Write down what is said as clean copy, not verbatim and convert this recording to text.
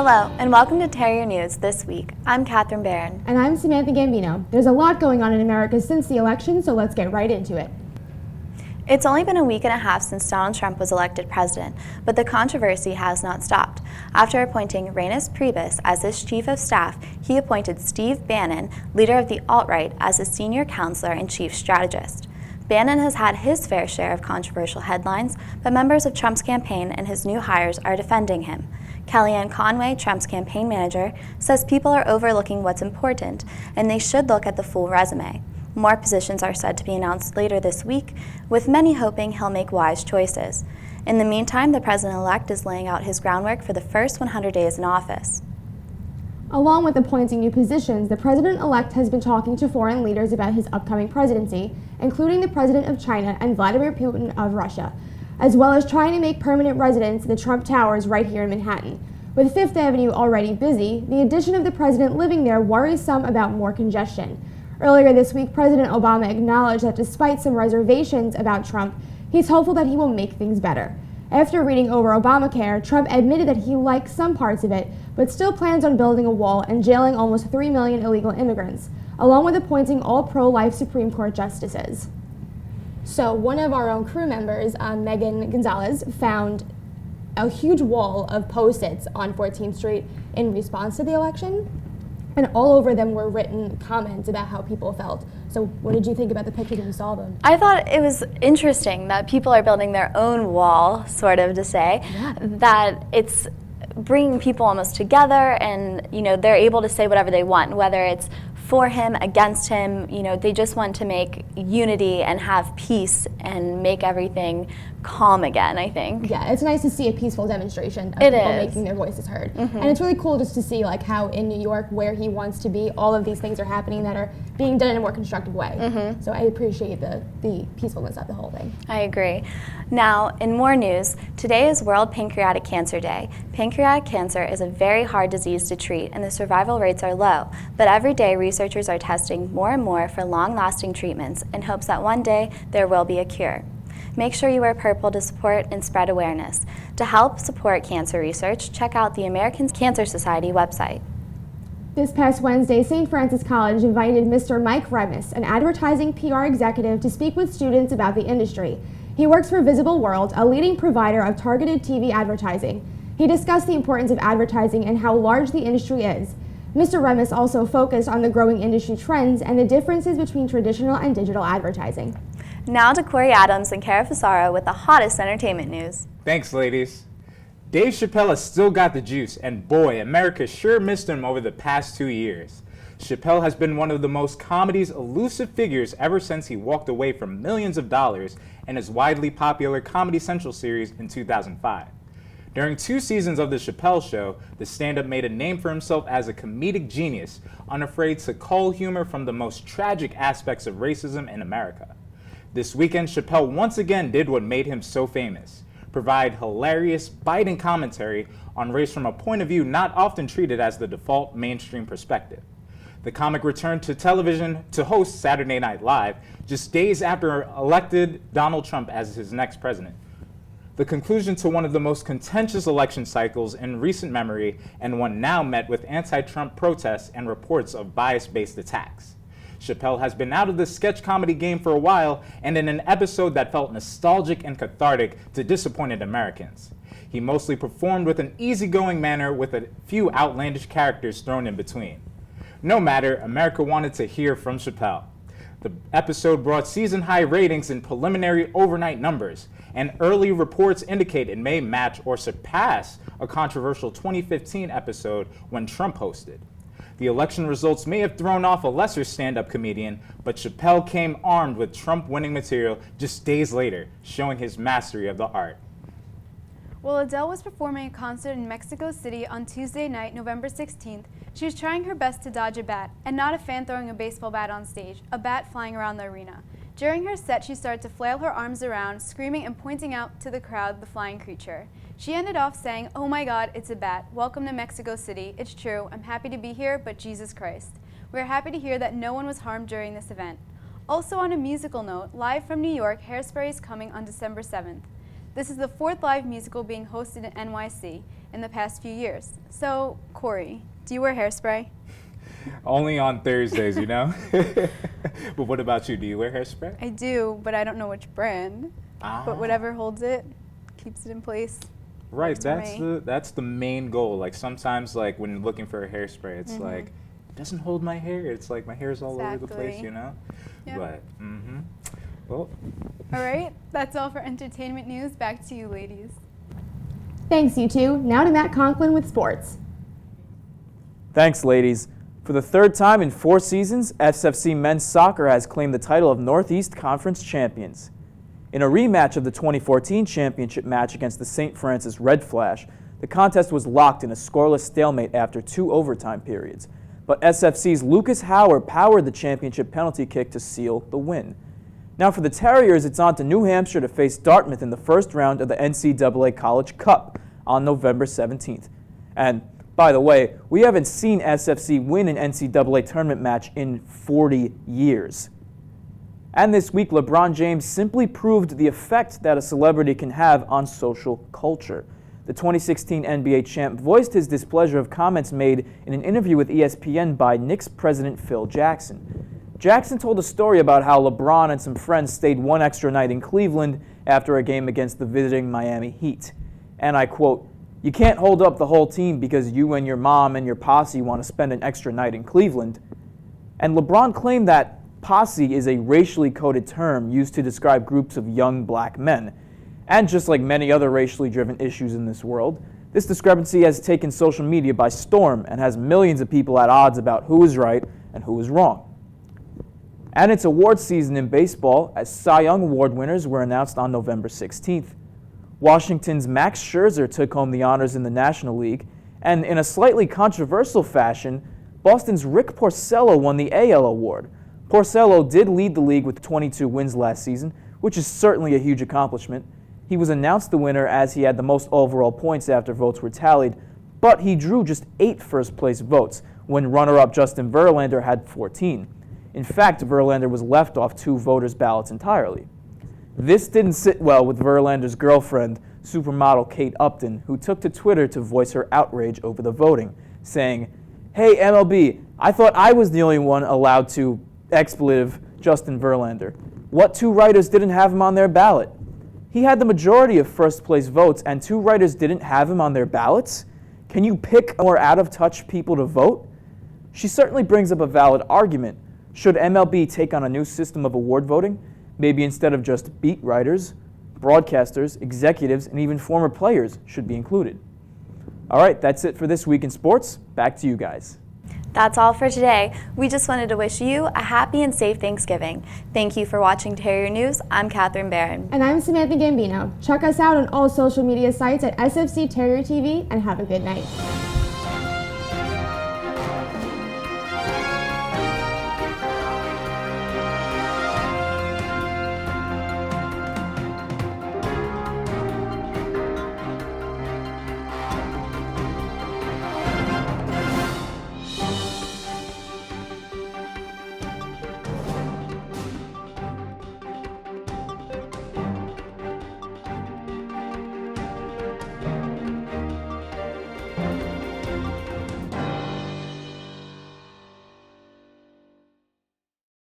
Hello, and welcome to Terrier News This Week. I'm Katharine Baran. And I'm Samantha Gambino. There's a lot going on in America since the election, so let's get right into it. It's only been a week and a half since Donald Trump was elected president, but the controversy has not stopped. After appointing Reince Priebus as his chief of staff, he appointed Steve Bannon, leader of the alt-right, as his senior counselor and chief strategist. Bannon has had his fair share of controversial headlines, but members of Trump's campaign and his new hires are defending him. Kellyanne Conway, Trump's campaign manager, says people are overlooking what's important, and they should look at the full resume. More positions are said to be announced later this week, with many hoping he'll make wise choices. In the meantime, the president-elect is laying out his groundwork for the first 100 days in office. Along with appointing new positions, the president-elect has been talking to foreign leaders about his upcoming presidency, including the president of China and Vladimir Putin of Russia, as well as trying to make permanent residence the Trump Towers right here in Manhattan. With Fifth Avenue already busy, the addition of the president living there worries some about more congestion. Earlier this week, President Obama acknowledged that despite some reservations about Trump, he's hopeful that he will make things better. After reading over Obamacare, Trump admitted that he likes some parts of it, but still plans on building a wall and jailing almost 3 million illegal immigrants, along with appointing all pro-life Supreme Court justices. So one of our own crew members, Megan Gonzalez, found a huge wall of Post-its on 14th Street in response to the election. And all over them were written comments about how people felt. So what did you think about the pictures when you saw them? I thought it was interesting that people are building their own wall, sort of to say, that it's bringing people almost together and, they're able to say whatever they want, whether it's for him, against him, they just want to make unity and have peace and make everything calm again, I think. Yeah, it's nice to see a peaceful demonstration of people making their voices heard. Mm-hmm. And it's really cool just to see how in New York, where he wants to be, all of these things are happening that are being done in a more constructive way. Mm-hmm. So I appreciate the peacefulness of the whole thing. I agree. Now, in more news, today is World Pancreatic Cancer Day. Pancreatic cancer is a very hard disease to treat, and the survival rates are low. But every day, researchers are testing more and more for long-lasting treatments in hopes that one day there will be a cure. Make sure you wear purple to support and spread awareness. To help support cancer research, check out the American Cancer Society website. This past Wednesday, St. Francis College invited Mr. Mike Remice, an advertising PR executive, to speak with students about the industry. He works for Visible World, a leading provider of targeted TV advertising. He discussed the importance of advertising and how large the industry is. Mr. Remice also focused on the growing industry trends and the differences between traditional and digital advertising. Now to Corey Adams and Cara Fusaro with the hottest entertainment news. Thanks, ladies. Dave Chappelle has still got the juice, and boy, America sure missed him over the past 2 years. Chappelle has been one of the most comedy's elusive figures ever since he walked away from millions of dollars in his widely popular Comedy Central series in 2005. During 2 seasons of The Chappelle Show, the stand-up made a name for himself as a comedic genius, unafraid to cull humor from the most tragic aspects of racism in America. This weekend, Chappelle once again did what made him so famous: provide hilarious, biting commentary on race from a point of view not often treated as the default mainstream perspective. The comic returned to television to host Saturday Night Live just days after elected Donald Trump as his next president. The conclusion to one of the most contentious election cycles in recent memory, and one now met with anti-Trump protests and reports of bias-based attacks. Chappelle has been out of the sketch comedy game for a while, and in an episode that felt nostalgic and cathartic to disappointed Americans. He mostly performed with an easygoing manner with a few outlandish characters thrown in between. No matter, America wanted to hear from Chappelle. The episode brought season-high ratings and preliminary overnight numbers, and early reports indicate it may match or surpass a controversial 2015 episode when Trump hosted. The election results may have thrown off a lesser stand-up comedian, but Chappelle came armed with Trump-winning material just days later, showing his mastery of the art. While Adele was performing a concert in Mexico City on Tuesday night, November 16th, she was trying her best to dodge a bat, and not a fan throwing a baseball bat on stage, a bat flying around the arena. During her set, she started to flail her arms around, screaming and pointing out to the crowd the flying creature. She ended off saying, "Oh my God, it's a bat. Welcome to Mexico City. It's true. I'm happy to be here, but Jesus Christ." We're happy to hear that no one was harmed during this event. Also on a musical note, live from New York, Hairspray is coming on December 7th. This is the 4th live musical being hosted in NYC in the past few years. So, Corey, do you wear hairspray? Only on Thursdays, you know? But what about you? Do you wear hairspray? I do, but I don't know which brand. But whatever holds it, keeps it in place. Right, for that's the main goal. Like sometimes, like when looking for a hairspray, it's like it doesn't hold my hair. It's like my hair's all over the place, you know. Yep. But well. All right, that's all for entertainment news. Back to you, ladies. Thanks, you two. Now to Matt Conklin with sports. Thanks, ladies. For the 3rd time in 4 seasons, SFC men's soccer has claimed the title of Northeast Conference champions. In a rematch of the 2014 championship match against the St. Francis Red Flash, the contest was locked in a scoreless stalemate after 2 overtime periods. But SFC's Lucas Howard powered the championship penalty kick to seal the win. Now for the Terriers, it's on to New Hampshire to face Dartmouth in the first round of the NCAA College Cup on November 17th. And by the way, we haven't seen SFC win an NCAA tournament match in 40 years. And this week, LeBron James simply proved the effect that a celebrity can have on social culture. The 2016 NBA champ voiced his displeasure of comments made in an interview with ESPN by Knicks president Phil Jackson. Jackson told a story about how LeBron and some friends stayed one extra night in Cleveland after a game against the visiting Miami Heat. And I quote, "You can't hold up the whole team because you and your mom and your posse want to spend an extra night in Cleveland." And LeBron claimed that posse is a racially coded term used to describe groups of young black men. And just like many other racially driven issues in this world, this discrepancy has taken social media by storm and has millions of people at odds about who is right and who is wrong. And it's awards season in baseball, as Cy Young Award winners were announced on November 16th. Washington's Max Scherzer took home the honors in the National League, and in a slightly controversial fashion, Boston's Rick Porcello won the AL award. Porcello did lead the league with 22 wins last season, which is certainly a huge accomplishment. He was announced the winner as he had the most overall points after votes were tallied, but he drew just 8 first-place votes, when runner-up Justin Verlander had 14. In fact, Verlander was left off 2 voters' ballots entirely. This didn't sit well with Verlander's girlfriend, supermodel Kate Upton, who took to Twitter to voice her outrage over the voting, saying, "Hey MLB, I thought I was the only one allowed to expletive Justin Verlander. What 2 writers didn't have him on their ballot? He had the majority of first-place votes, and 2 writers didn't have him on their ballots? Can you pick more out-of-touch people to vote?" She certainly brings up a valid argument. Should MLB take on a new system of award voting? Maybe instead of just beat writers, broadcasters, executives, and even former players should be included. All right, that's it for this week in sports. Back to you guys. That's all for today. We just wanted to wish you a happy and safe Thanksgiving. Thank you for watching Terrier News. I'm Katharine Baran. And I'm Samantha Gambino. Check us out on all social media sites at SFC Terrier TV and have a good night.